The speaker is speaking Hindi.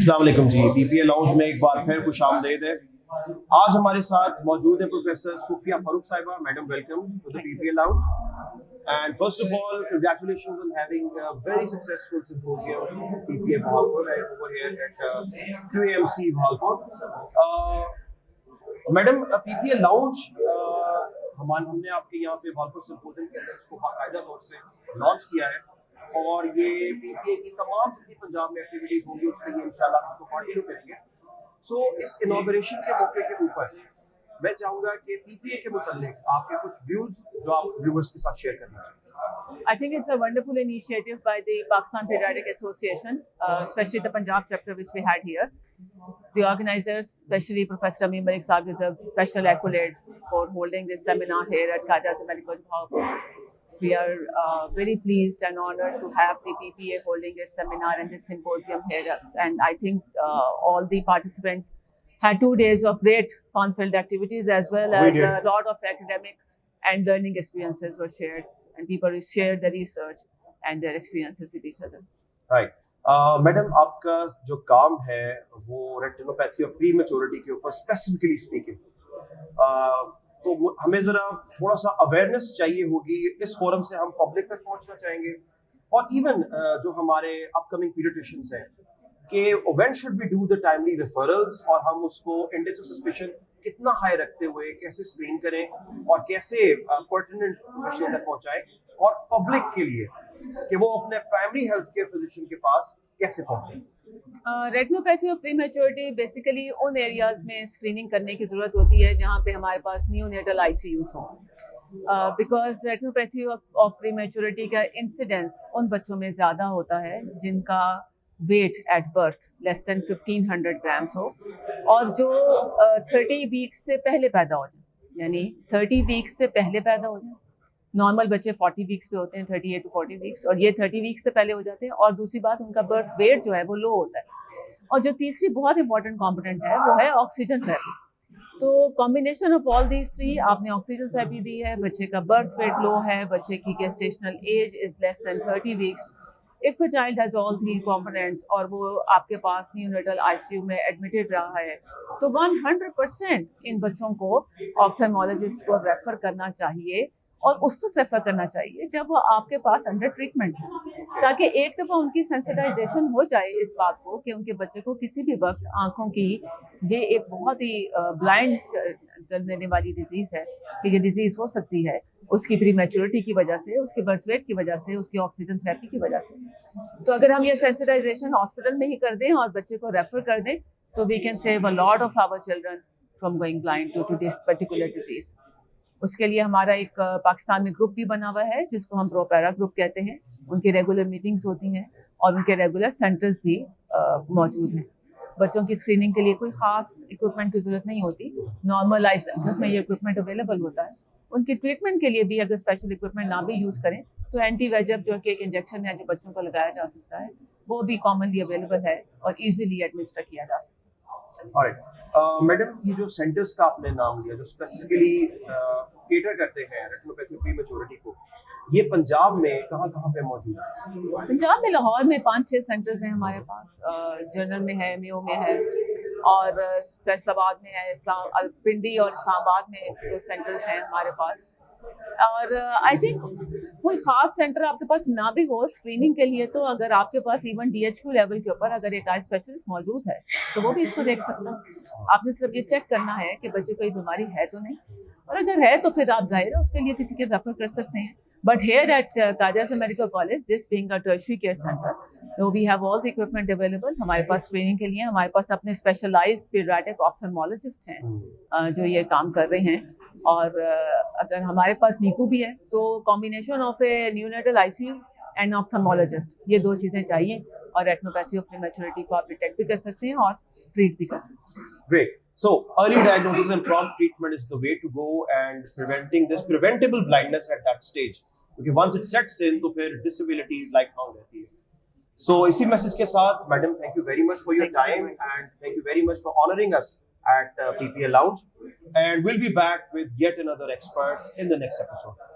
अस्सलाम वालेकुम जी, पीपीए लाउंज में एक बार फिर खुशामदीद है। आज हमारे साथ मौजूद है professor Sufia Farooq Sahiba. Madam, welcome to the PPA lounge. And first of all, congratulations on having a very successful symposium, PPA Bhagalpur, right over here at QAMC Bhagalpur. Madam, PPA lounge हमने आपके यहाँ पे भागलपुर सिम्पोजियम के अंदर इसको बाकायदा तौर से लॉन्च किया है और ये पीपीए की तमाम जितनी पंजाब में एक्टिविटीज होंगी उस पर ये इंशाल्लाह उसको कंटिन्यू करेंगे। सो इस इनॉग्रेशन के मौके के ऊपर मैं चाहूंगा कि पीपीए के मुताल्लिक आपके कुछ व्यूज जो आप व्यूअर्स के साथ शेयर करना चाहें। I think it's a wonderful initiative by the Pakistan Paediatric Association, especially the Punjab chapter which we had here. The organizers, especially Professor Amin Malik Saab, deserves special accolade for holding this seminar here at Qajar Medical Bhagalpur. We are very pleased and honored to have the PPA holding this seminar and this symposium here. And I think all the participants had 2 days of great fun-filled activities as well as a lot of academic and learning experiences were shared, and people shared their research and their experiences with each other. Right. Madam, आपका जो काम है वो रेटिनोपैथी ऑफ प्रीमेच्योरिटी के ऊपर स्पेसिफिकली स्पीकिंग, तो हमें जरा थोड़ा सा अवेयरनेस चाहिए होगी। इस फोरम से हम पब्लिक तक पहुंचना चाहेंगे और इवन जो हमारे अपकमिंग पीडियाट्रिशियंस हैं कि when should we do the timely referrals और हम उसको इंडेक्स ऑफ सस्पिशन कितना हाई रखते हुए कैसे स्क्रीन करें और कैसे पर्टिनेंट प्रोफेशनल तक पहुंचाएं और पब्लिक के लिए कि वो अपने प्राइमरी हेल्थ केयर फिजिशियन के पास कैसे पहुंचे। रेटिनोपैथी ऑफ प्रीमेच्योरिटी बेसिकली उन एरियाज में स्क्रीनिंग करने की ज़रूरत होती है जहाँ पे हमारे पास न्यूनेटल आईसीयूज हों, बिकॉज रेटिनोपैथी ऑफ प्रीमेच्योरिटी का इंसिडेंस उन बच्चों में ज़्यादा होता है जिनका weight at birth less than 1500 grams हो और जो 30 वीक्स से पहले पैदा हो जाए, यानी 30 वीक्स से पहले पैदा हो जाए। नॉर्मल बच्चे 40 वीक्स पे होते हैं, 38 to 40 वीक्स, और ये 30 वीक्स से पहले हो जाते हैं। और दूसरी बात, उनका बर्थ वेट जो है वो लो होता है। और जो तीसरी बहुत इंपॉर्टेंट कॉम्पोनेंट है वो है ऑक्सीजन थेरेपी। तो combination of all these three, आपने ऑक्सीजन थेरेपी दी है, बच्चे का बर्थ वेट लो है, बच्चे की gestational age is less than 30 weeks, if a child has all three components और वो आपके पास न्यूनेटल आईसीयू में एडमिटेड रहा है, तो 100% इन बच्चों को ऑप्थेल्मोलॉजिस्ट को रेफर करना चाहिए और उस वक्त रेफर करना चाहिए जब वो आपके पास अंडर ट्रीटमेंट है, ताकि एक दफ़ा उनकी सेंसिटाइजेशन हो जाए इस बात को कि उनके बच्चे को किसी भी वक्त आँखों की ये एक बहुत ही ब्लाइंड कर देने वाली डिजीज़ है कि ये डिजीज़ हो सकती है उसकी प्रीमेच्योरिटी की वजह से, उसके बर्थ वेट की वजह से, उसकी ऑक्सीजन थेरेपी की वजह से। तो अगर हम ये सेंसिटाइजेशन हॉस्पिटल में ही कर दें और बच्चे को रेफर कर दें तो we can save a lot of our children from going blind to this particular disease. उसके लिए हमारा एक पाकिस्तान में ग्रुप भी बना हुआ है जिसको हम प्रोपैरा ग्रुप कहते हैं। उनकी रेगुलर मीटिंग्स होती हैं और उनके रेगुलर सेंटर्स भी मौजूद हैं। बच्चों की स्क्रीनिंग के लिए कोई ख़ास इक्विपमेंट की ज़रूरत नहीं होती, नॉर्मल आई सेंटर्स में ये इक्विपमेंट अवेलेबल होता है। उनकी ट्रीटमेंट के लिए भी अगर स्पेशल इक्विपमेंट ना भी यूज़ करें तो एंटी वेजेफ जो कि एक इंजेक्शन है जो बच्चों को लगाया जा सकता है, वो भी कॉमनली अवेलेबल है और ईजिली एडमिनिस्टर किया जा सकता है। मैडम, ये जो सेंटर्स का आपने नाम लिया जो स्पेसिफिकली केटर करते हैं रेटिनोपैथी प्रीमेच्योरिटी को, ये पंजाब में कहाँ पे मौजूद है? पंजाब में लाहौर में 5-6 सेंटर्स हैं हमारे पास, जनरल में है, मियो में है और फैसलाबाद में है, पिंडी और इस्लामाबाद में 2 सेंटर्स हैं हमारे पास। और आई थिंक कोई ख़ास सेंटर आपके पास ना भी हो स्क्रीनिंग के लिए, तो अगर आपके पास इवन DHQ लेवल के ऊपर अगर एक आई स्पेशलिस्ट मौजूद है तो वो भी इसको देख सकता है। आपने सिर्फ ये चेक करना है कि बच्चे को कोई बीमारी है तो नहीं, और अगर है तो फिर आप ज़ाहिर है उसके लिए किसी के रेफर कर सकते हैं। But here at Qajar Medical College, this being a tertiary care center, so we have all the equipment available. हमारे पास स्क्रीनिंग के लिए हमारे पास अपने स्पेशलाइज्ड पीडियाट्रिक ऑप्थेल्मोलॉजिस्ट हैं जो ये काम कर रहे हैं। और अगर हमारे पास नीकू भी है तो combination of A neonatal ICU and ophthalmologist, ये 2 चीज़ें चाहिए और रेटिनोपैथी ऑफ प्रीमेच्योरिटी को आप डिटेक्ट भी कर सकते हैं और ट्रीट भी कर सकते हैं। Great. So early diagnosis and prompt treatment is the way to go, and preventing this preventable blindness at that stage. क्योंकि once it sets in तो फिर disability lifelong रहती है। So इसी मैसेज के साथ madam, thank you very much for your time and thank you very much for honoring us at PPA Lounge, and we'll be back with yet another expert in the next episode.